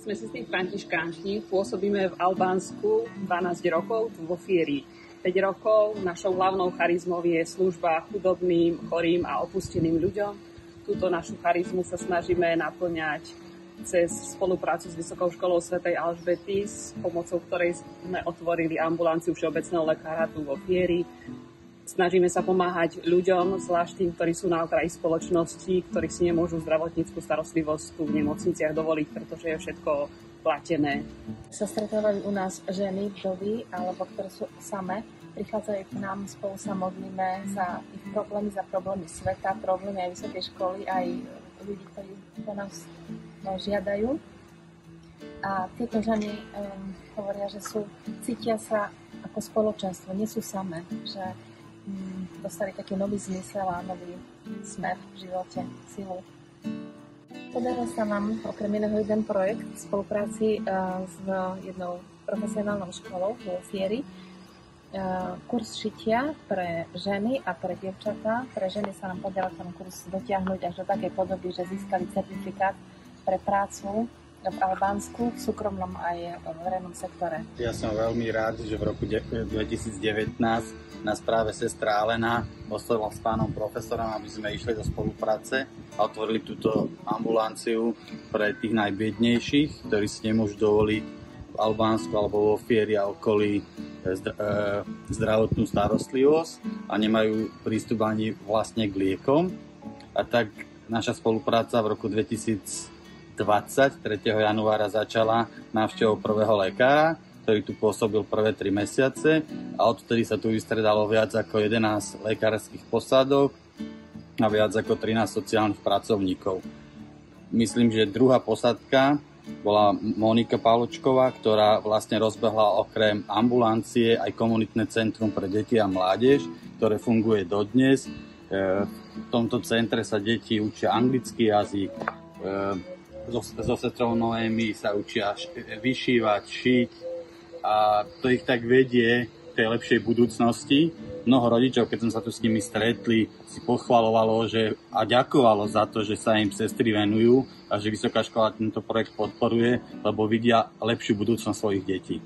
Sme sestry františkánky, pôsobíme v Albánsku 12 rokov, tu vo Fieri 5 rokov. Našou hlavnou charizmou je služba chudobným, chorým a opusteným ľuďom. Túto našu charizmu sa snažíme naplňať cez spoluprácu s Vysokou školou svätej Alžbety, s pomocou ktorej sme otvorili ambulanciu všeobecného lekára tu vo Fieri. Snažíme sa pomáhať ľuďom, zvlášť tým, ktorí sú na okraji spoločnosti, ktorí si nemôžu zdravotníckú starostlivosť tu v nemocniciach dovoliť, pretože je všetko platené. Sa stretávajú u nás ženy, vdovy, alebo ktoré sú samé. Prichádzajú k nám, spolu sa modlíme za ich problémy, za problémy sveta, problémy aj vysokej školy, aj ľudí, ktorí po nás žiadajú. A tieto ženy hovoria, že cítia sa ako spoločenstvo, nie sú samé, že dostali taký nový zmysel a nový smer v živote, silu. Podarilo sa nám okrem iného jeden projekt v spolupráci s jednou profesionálnou školou vo Fieri. Kurz šitia pre ženy a pre dievčatá. Pre ženy sa nám podarilo ten kurz dotiahnuť až do takej podoby, že získali certifikát pre prácu v Albánsku, v súkromnom aj v verejnom sektore. Ja som veľmi rád, že v roku 2019 nás práve sestra Alena oslovila s pánom profesorom, aby sme išli do spolupráce a otvorili túto ambulanciu pre tých najbiednejších, ktorí si nemôžu dovoliť v Albánsku alebo vo Fieri a okolí zdravotnú starostlivosť a nemajú prístup ani vlastne k liekom. A tak naša spolupráca v roku 2020, 3. januára začala návštevou prvého lekára, ktorý tu pôsobil prvé 3 mesiace a odtedy sa tu vystredalo viac ako 11 lekárskych posádok a viac ako 13 sociálnych pracovníkov. Myslím, že druhá posádka bola Monika Pavločková, ktorá vlastne rozbehla okrem ambulancie aj komunitné centrum pre deti a mládež, ktoré funguje dodnes. V tomto centre sa deti učia anglický jazyk, so sestrou Noémy sa učia vyšívať, šiť a to ich tak vedie k tej lepšej budúcnosti. Mnoho rodičov, keď som sa tu s nimi stretli, si pochvalovalo a ďakovalo za to, že sa im sestry venujú a že Vysoká škola tento projekt podporuje, lebo vidia lepšiu budúcnosť svojich detí.